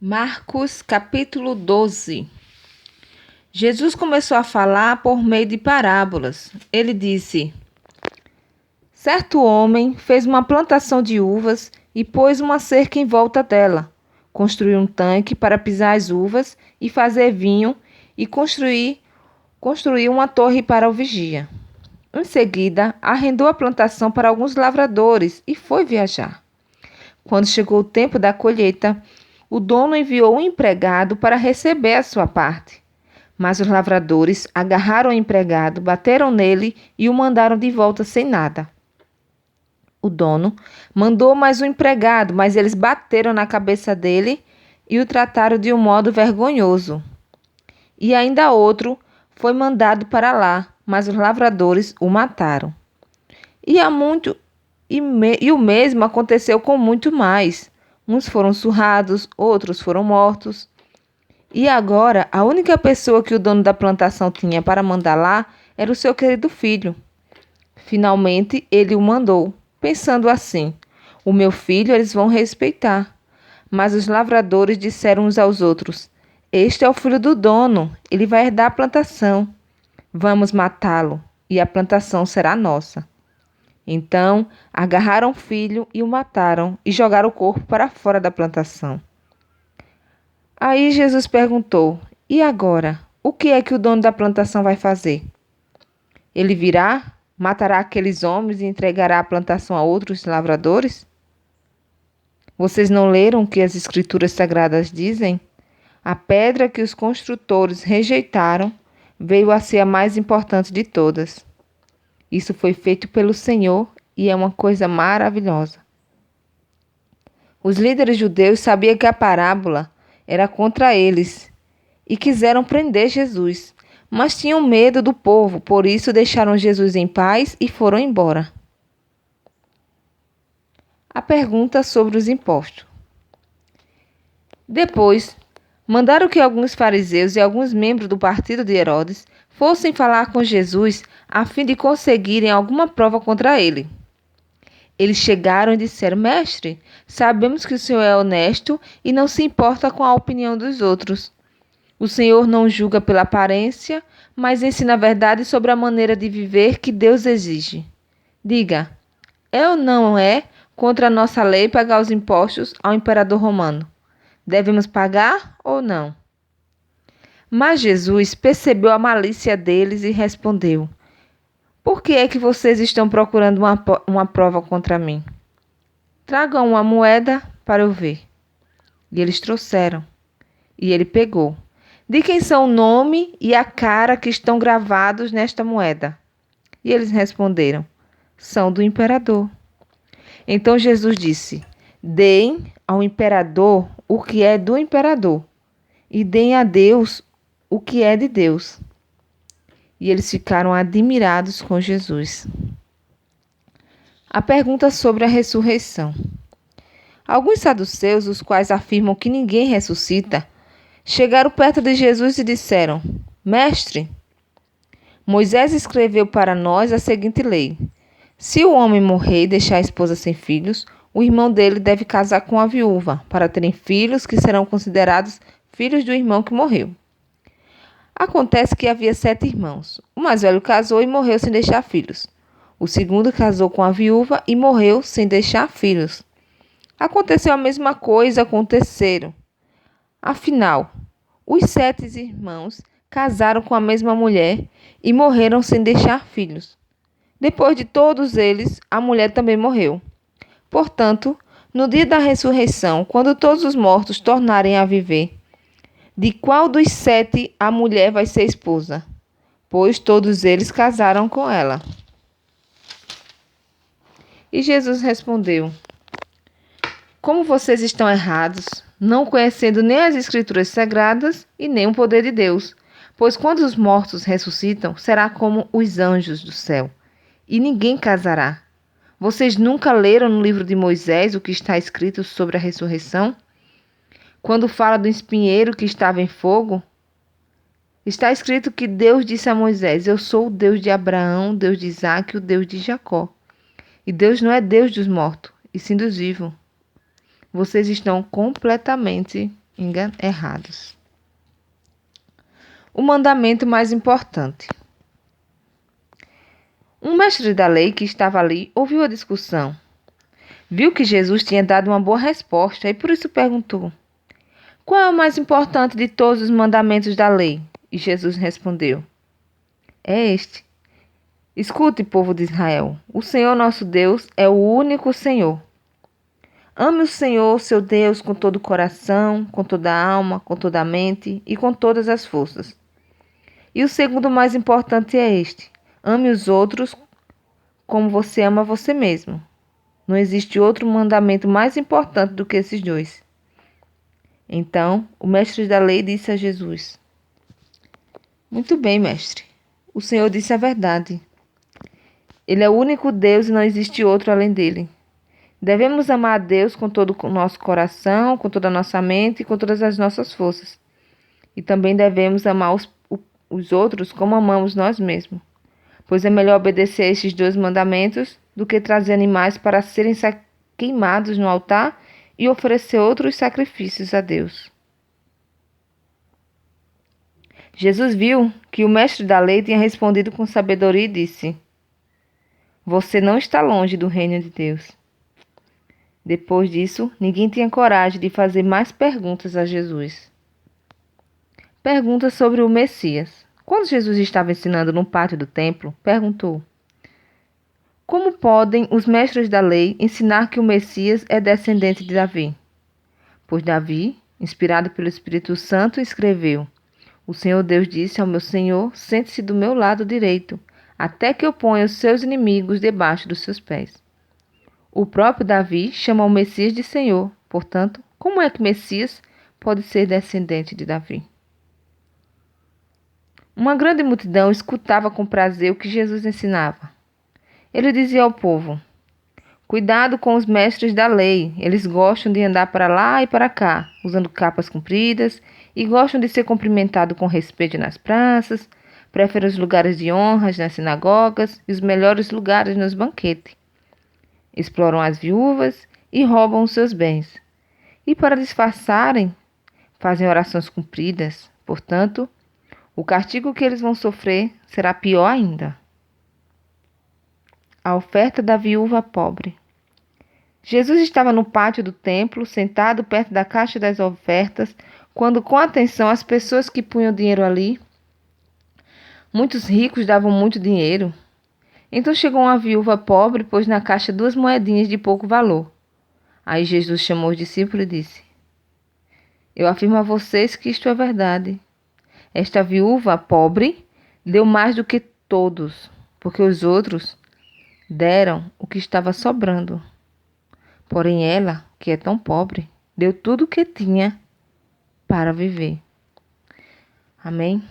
Marcos capítulo 12. Jesus começou a falar por meio de parábolas. Ele disse: Certo homem fez uma plantação de uvas e pôs uma cerca em volta dela. Construiu um tanque para pisar as uvas e fazer vinho e construiu uma torre para o vigia. Em seguida, arrendou a plantação para alguns lavradores e foi viajar. Quando chegou o tempo da colheita, o dono enviou um empregado para receber a sua parte. Mas os lavradores agarraram o empregado, bateram nele e o mandaram de volta sem nada. O dono mandou mais um empregado, mas eles bateram na cabeça dele e o trataram de um modo vergonhoso. E ainda outro foi mandado para lá, mas os lavradores o mataram. E o mesmo aconteceu com muito mais. Uns foram surrados, outros foram mortos. E agora, a única pessoa que o dono da plantação tinha para mandar lá era o seu querido filho. Finalmente, ele o mandou, pensando assim: o meu filho eles vão respeitar. Mas os lavradores disseram uns aos outros: Este é o filho do dono, ele vai herdar a plantação. Vamos matá-lo, e a plantação será nossa. Então, agarraram o filho e o mataram, e jogaram o corpo para fora da plantação. Aí Jesus perguntou: E agora? O que é que o dono da plantação vai fazer? Ele virá, matará aqueles homens e entregará a plantação a outros lavradores? Vocês não leram o que as Escrituras Sagradas dizem? A pedra que os construtores rejeitaram veio a ser a mais importante de todas. Isso foi feito pelo Senhor e é uma coisa maravilhosa. Os líderes judeus sabiam que a parábola era contra eles e quiseram prender Jesus, mas tinham medo do povo, por isso deixaram Jesus em paz e foram embora. A pergunta sobre os impostos. Depois, mandaram que alguns fariseus e alguns membros do partido de Herodes fossem falar com Jesus a fim de conseguirem alguma prova contra ele. Eles chegaram e disseram: Mestre, sabemos que o Senhor é honesto e não se importa com a opinião dos outros. O Senhor não julga pela aparência, mas ensina a verdade sobre a maneira de viver que Deus exige. Diga, é ou não é contra a nossa lei pagar os impostos ao imperador romano? Devemos pagar ou não? Mas Jesus percebeu a malícia deles e respondeu: Por que é que vocês estão procurando uma prova contra mim? Tragam uma moeda para eu ver. E eles trouxeram. E ele pegou. De quem são o nome e a cara que estão gravados nesta moeda? E eles responderam: São do imperador. Então Jesus disse: Deem ao imperador o que é do imperador, e deem a Deus o que é de Deus. E eles ficaram admirados com Jesus. A pergunta sobre a ressurreição. Alguns saduceus, os quais afirmam que ninguém ressuscita, chegaram perto de Jesus e disseram: Mestre, Moisés escreveu para nós a seguinte lei: se o homem morrer e deixar a esposa sem filhos, o irmão dele deve casar com a viúva, para terem filhos que serão considerados filhos do irmão que morreu. Acontece que havia 7 irmãos. O mais velho casou e morreu sem deixar filhos. O segundo casou com a viúva e morreu sem deixar filhos. Aconteceu a mesma coisa com o terceiro. Afinal, os 7 irmãos casaram com a mesma mulher e morreram sem deixar filhos. Depois de todos eles, a mulher também morreu. Portanto, no dia da ressurreição, quando todos os mortos tornarem a viver, de qual dos 7 a mulher vai ser esposa? Pois todos eles casaram com ela. E Jesus respondeu: Como vocês estão errados, não conhecendo nem as Escrituras Sagradas e nem o poder de Deus. Pois quando os mortos ressuscitam, será como os anjos do céu, e ninguém casará. Vocês nunca leram no livro de Moisés o que está escrito sobre a ressurreição? Quando fala do espinheiro que estava em fogo, está escrito que Deus disse a Moisés: Eu sou o Deus de Abraão, o Deus de Isaque e o Deus de Jacó. E Deus não é Deus dos mortos, e sim dos vivos. Vocês estão completamente errados. O mandamento mais importante. Um mestre da lei que estava ali ouviu a discussão. Viu que Jesus tinha dado uma boa resposta e por isso perguntou: qual é o mais importante de todos os mandamentos da lei? E Jesus respondeu: é este. Escute, povo de Israel, o Senhor nosso Deus é o único Senhor. Ame o Senhor, seu Deus, com todo o coração, com toda a alma, com toda a mente e com todas as forças. E o segundo mais importante é este: ame os outros como você ama você mesmo. Não existe outro mandamento mais importante do que esses dois. Então, o mestre da lei disse a Jesus: muito bem, mestre. O Senhor disse a verdade. Ele é o único Deus e não existe outro além dele. Devemos amar a Deus com todo o nosso coração, com toda a nossa mente e com todas as nossas forças. E também devemos amar os outros como amamos nós mesmos. Pois é melhor obedecer a estes dois mandamentos do que trazer animais para serem queimados no altar e oferecer outros sacrifícios a Deus. Jesus viu que o mestre da lei tinha respondido com sabedoria e disse: você não está longe do reino de Deus. Depois disso, ninguém tinha coragem de fazer mais perguntas a Jesus. Perguntas sobre o Messias. Quando Jesus estava ensinando no pátio do templo, perguntou: como podem os mestres da lei ensinar que o Messias é descendente de Davi? Pois Davi, inspirado pelo Espírito Santo, escreveu: o Senhor Deus disse ao meu Senhor: sente-se do meu lado direito, até que eu ponha os seus inimigos debaixo dos seus pés. O próprio Davi chama o Messias de Senhor. Portanto, como é que Messias pode ser descendente de Davi? Uma grande multidão escutava com prazer o que Jesus ensinava. Ele dizia ao povo: cuidado com os mestres da lei. Eles gostam de andar para lá e para cá, usando capas compridas, e gostam de ser cumprimentados com respeito nas praças, preferem os lugares de honras nas sinagogas e os melhores lugares nos banquetes. Exploram as viúvas e roubam os seus bens. E para disfarçarem, fazem orações compridas. Portanto, o castigo que eles vão sofrer será pior ainda. A oferta da viúva pobre. Jesus estava no pátio do templo, sentado perto da caixa das ofertas, quando com atenção as pessoas que punham dinheiro ali. Muitos ricos davam muito dinheiro. Então chegou uma viúva pobre e pôs na caixa 2 moedinhas de pouco valor. Aí Jesus chamou os discípulos e disse: eu afirmo a vocês que isto é verdade. Esta viúva pobre deu mais do que todos, porque os outros deram o que estava sobrando. Porém ela, que é tão pobre, deu tudo o que tinha para viver. Amém?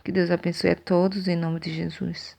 Que Deus abençoe a todos em nome de Jesus.